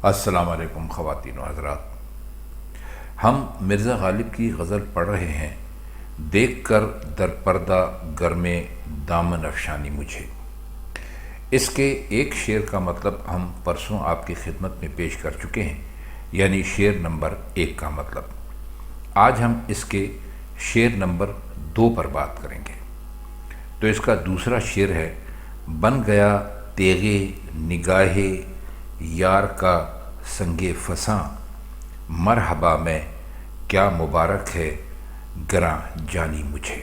السلام علیکم خواتین و حضرات، ہم مرزا غالب کی غزل پڑھ رہے ہیں دیکھ کر در پردہ گر میں دامن افشانی مجھے۔ اس کے ایک شعر کا مطلب ہم پرسوں آپ کی خدمت میں پیش کر چکے ہیں، یعنی شعر نمبر 1 کا مطلب۔ آج ہم اس کے شعر نمبر 2 پر بات کریں گے۔ تو اس کا دوسرا شعر ہے: بن گیا تیغِ نگاہ یار کا سنگ فساں، مرحبا میں کیا مبارک ہے گراں جانی مجھے۔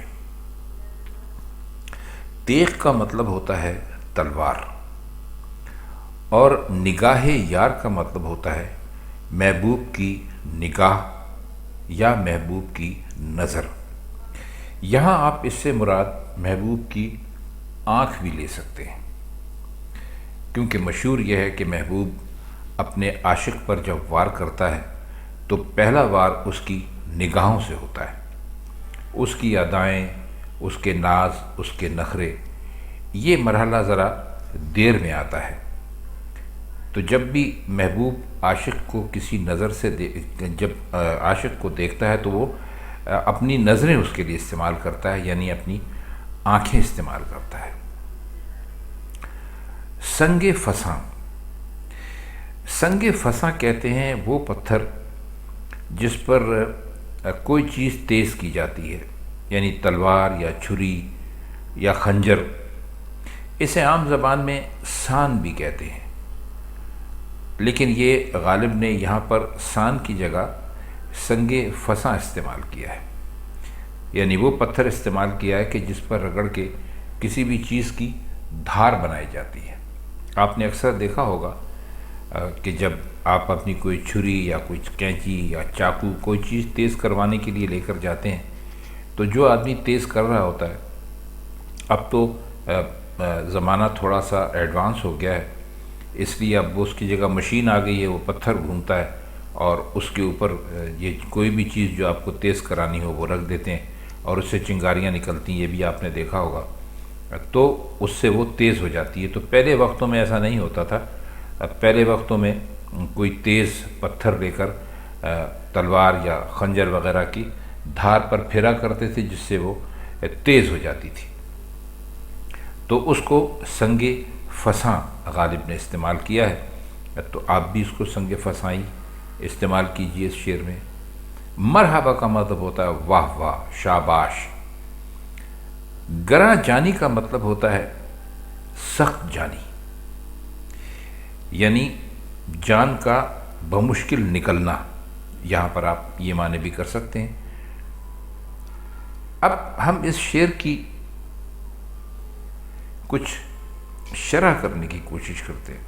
تیغ کا مطلب ہوتا ہے تلوار، اور نگاہ یار کا مطلب ہوتا ہے محبوب کی نگاہ یا محبوب کی نظر۔ یہاں آپ اس سے مراد محبوب کی آنکھ بھی لے سکتے ہیں، کیونکہ مشہور یہ ہے کہ محبوب اپنے عاشق پر جب وار کرتا ہے تو پہلا وار اس کی نگاہوں سے ہوتا ہے۔ اس کی ادائیں، اس کے ناز، اس کے نخرے، یہ مرحلہ ذرا دیر میں آتا ہے۔ تو جب بھی محبوب عاشق کو کسی نظر سے جب عاشق کو دیکھتا ہے تو وہ اپنی نظریں اس کے لیے استعمال کرتا ہے، یعنی اپنی آنکھیں استعمال کرتا ہے۔ سنگ فساں، سنگ فساں کہتے ہیں وہ پتھر جس پر کوئی چیز تیز کی جاتی ہے، یعنی تلوار یا چھری یا خنجر۔ اسے عام زبان میں سان بھی کہتے ہیں، لیکن یہ غالب نے یہاں پر سان کی جگہ سنگ فساں استعمال کیا ہے، یعنی وہ پتھر استعمال کیا ہے کہ جس پر رگڑ کے کسی بھی چیز کی دھار بنائی جاتی ہے۔ آپ نے اکثر دیکھا ہوگا کہ جب آپ اپنی کوئی چھری یا کوئی کینچی یا چاقو کوئی چیز تیز کروانے کے لیے لے کر جاتے ہیں، تو جو آدمی تیز کر رہا ہوتا ہے، اب تو زمانہ تھوڑا سا ایڈوانس ہو گیا ہے، اس لیے اب اس کی جگہ مشین آ گئی ہے، وہ پتھر گھومتا ہے اور اس کے اوپر یہ کوئی بھی چیز جو آپ کو تیز کرانی ہو وہ رکھ دیتے ہیں اور اس سے چنگاریاں نکلتی ہیں، یہ بھی آپ نے دیکھا ہوگا، تو اس سے وہ تیز ہو جاتی ہے۔ تو پہلے وقتوں میں ایسا نہیں ہوتا تھا، پہلے وقتوں میں کوئی تیز پتھر لے کر تلوار یا خنجر وغیرہ کی دھار پر پھیرا کرتے تھے جس سے وہ تیز ہو جاتی تھی۔ تو اس کو سنگ فساں غالب نے استعمال کیا ہے، تو آپ بھی اس کو سنگ فساں استعمال کیجئے اس شعر میں۔ مرحبا کا مطلب ہوتا ہے واہ واہ، شاباش۔ گراں جانی کا مطلب ہوتا ہے سخت جانی، یعنی جان کا بمشکل نکلنا۔ یہاں پر آپ یہ معنی بھی کر سکتے ہیں۔ اب ہم اس شعر کی کچھ شرح کرنے کی کوشش کرتے ہیں۔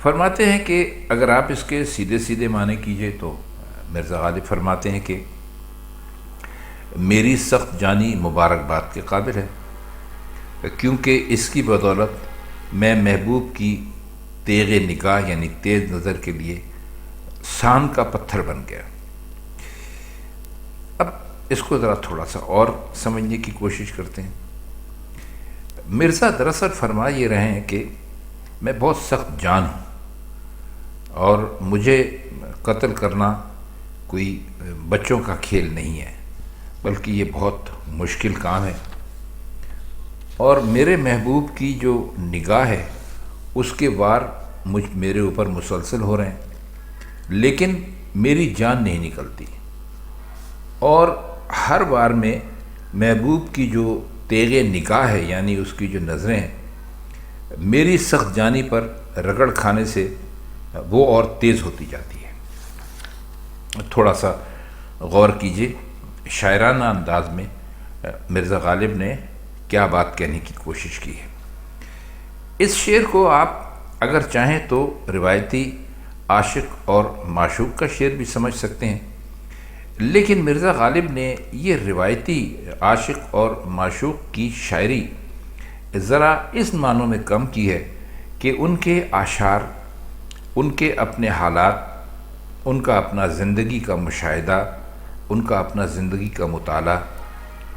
فرماتے ہیں کہ اگر آپ اس کے سیدھے سیدھے معنی کیجئے تو مرزا غالب فرماتے ہیں کہ میری سخت جانی مبارکباد کے قابل ہے، کیونکہ اس کی بدولت میں محبوب کی تیغ نگاہ یعنی تیز نظر کے لیے سان کا پتھر بن گیا۔ اب اس کو ذرا تھوڑا سا اور سمجھنے کی کوشش کرتے ہیں۔ مرزا دراصل فرما یہ رہے ہیں کہ میں بہت سخت جان ہوں اور مجھے قتل کرنا کوئی بچوں کا کھیل نہیں ہے، بلکہ یہ بہت مشکل کام ہے، اور میرے محبوب کی جو نگاہ ہے اس کے وار میرے اوپر مسلسل ہو رہے ہیں، لیکن میری جان نہیں نکلتی، اور ہر بار میں محبوب کی جو تیغ نگاہ ہے یعنی اس کی جو نظریں ہیں، میری سخت جانی پر رگڑ کھانے سے وہ اور تیز ہوتی جاتی ہے۔ تھوڑا سا غور کیجئے، شاعرانہ انداز میں مرزا غالب نے کیا بات کہنے کی کوشش کی ہے۔ اس شعر کو آپ اگر چاہیں تو روایتی عاشق اور معشوق کا شعر بھی سمجھ سکتے ہیں، لیکن مرزا غالب نے یہ روایتی عاشق اور معشوق کی شاعری ذرا اس معنوں میں کم کی ہے کہ ان کے اشعار، ان کے اپنے حالات، ان کا اپنا زندگی کا مشاہدہ، ان کا اپنا زندگی کا مطالعہ،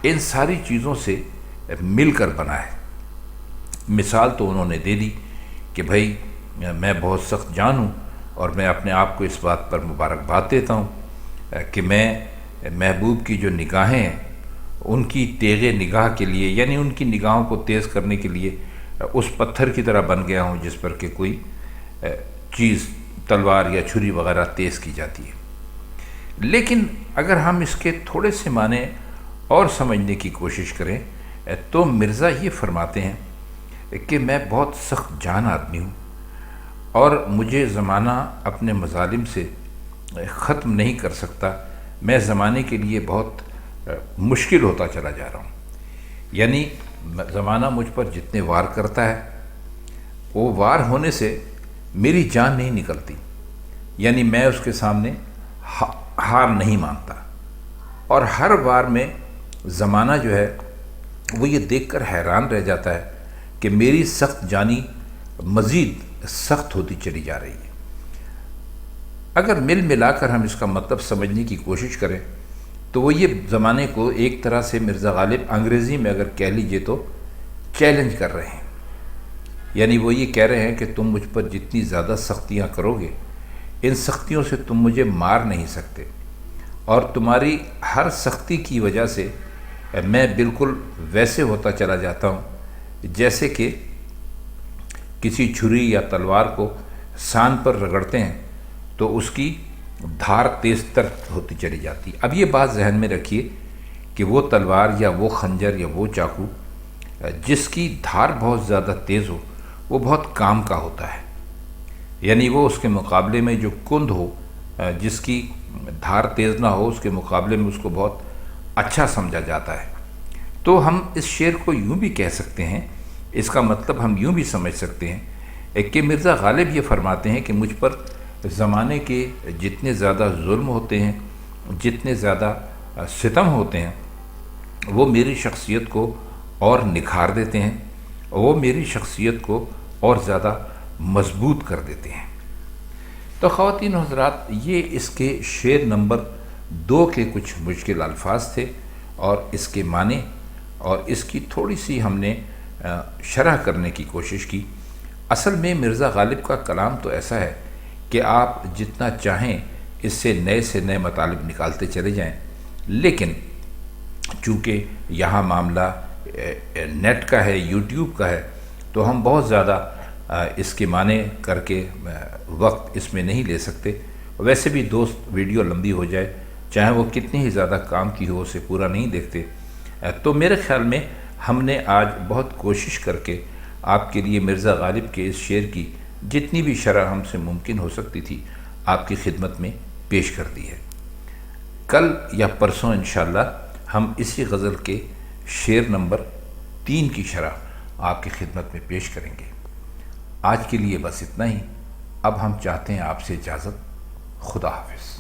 ان ساری چیزوں سے مل کر بنا ہے۔ مثال تو انہوں نے دے دی کہ بھائی میں بہت سخت جان ہوں، اور میں اپنے آپ کو اس بات پر مبارکباد دیتا ہوں کہ میں محبوب کی جو نگاہیں ہیں ان کی تیغ نگاہ کے لیے، یعنی ان کی نگاہوں کو تیز کرنے کے لیے اس پتھر کی طرح بن گیا ہوں جس پر کہ کوئی چیز تلوار یا چھری وغیرہ تیز کی جاتی ہے۔ لیکن اگر ہم اس کے تھوڑے سے معنی اور سمجھنے کی کوشش کریں تو مرزا یہ فرماتے ہیں کہ میں بہت سخت جان آدمی ہوں، اور مجھے زمانہ اپنے مظالم سے ختم نہیں کر سکتا، میں زمانے کے لیے بہت مشکل ہوتا چلا جا رہا ہوں۔ یعنی زمانہ مجھ پر جتنے وار کرتا ہے وہ وار ہونے سے میری جان نہیں نکلتی، یعنی میں اس کے سامنے ہار نہیں مانتا، اور ہر وار میں زمانہ جو ہے وہ یہ دیکھ کر حیران رہ جاتا ہے کہ میری سخت جانی مزید سخت ہوتی چلی جا رہی ہے۔ اگر مل ملا کر ہم اس کا مطلب سمجھنے کی کوشش کریں تو وہ یہ زمانے کو ایک طرح سے مرزا غالب انگریزی میں اگر کہہ لیجئے تو چیلنج کر رہے ہیں، یعنی وہ یہ کہہ رہے ہیں کہ تم مجھ پر جتنی زیادہ سختیاں کرو گے ان سختیوں سے تم مجھے مار نہیں سکتے، اور تمہاری ہر سختی کی وجہ سے میں بالکل ویسے ہوتا چلا جاتا ہوں جیسے کہ کسی چھری یا تلوار کو سان پر رگڑتے ہیں تو اس کی دھار تیز تر ہوتی چلی جاتی۔ اب یہ بات ذہن میں رکھیے کہ وہ تلوار یا وہ خنجر یا وہ چاقو جس کی دھار بہت زیادہ تیز ہو وہ بہت کام کا ہوتا ہے، یعنی وہ اس کے مقابلے میں جو کند ہو، جس کی دھار تیز نہ ہو، اس کے مقابلے میں اس کو بہت اچھا سمجھا جاتا ہے۔ تو ہم اس شعر کو یوں بھی کہہ سکتے ہیں، اس کا مطلب ہم یوں بھی سمجھ سکتے ہیں کہ مرزا غالب یہ فرماتے ہیں کہ مجھ پر زمانے کے جتنے زیادہ ظلم ہوتے ہیں، جتنے زیادہ ستم ہوتے ہیں، وہ میری شخصیت کو اور نکھار دیتے ہیں، وہ میری شخصیت کو اور زیادہ مضبوط کر دیتے ہیں۔ تو خواتین و حضرات، یہ اس کے شعر نمبر 2 کے کچھ مشکل الفاظ تھے، اور اس کے معنی اور اس کی تھوڑی سی ہم نے شرح کرنے کی کوشش کی۔ اصل میں مرزا غالب کا کلام تو ایسا ہے کہ آپ جتنا چاہیں اس سے نئے مطالب نکالتے چلے جائیں، لیکن چونکہ یہاں معاملہ نیٹ کا ہے، یوٹیوب کا ہے، تو ہم بہت زیادہ اس کے معنی کر کے وقت اس میں نہیں لے سکتے۔ ویسے بھی دوست ویڈیو لمبی ہو جائے چاہے وہ کتنی ہی زیادہ کام کی ہو، اسے پورا نہیں دیکھتے۔ تو میرے خیال میں ہم نے آج بہت کوشش کر کے آپ کے لیے مرزا غالب کے اس شعر کی جتنی بھی شرح ہم سے ممکن ہو سکتی تھی آپ کی خدمت میں پیش کر دی ہے۔ کل یا پرسوں انشاءاللہ ہم اسی غزل کے شعر نمبر 3 کی شرح آپ کی خدمت میں پیش کریں گے۔ آج کے لیے بس اتنا ہی۔ اب ہم چاہتے ہیں آپ سے اجازت۔ خدا حافظ۔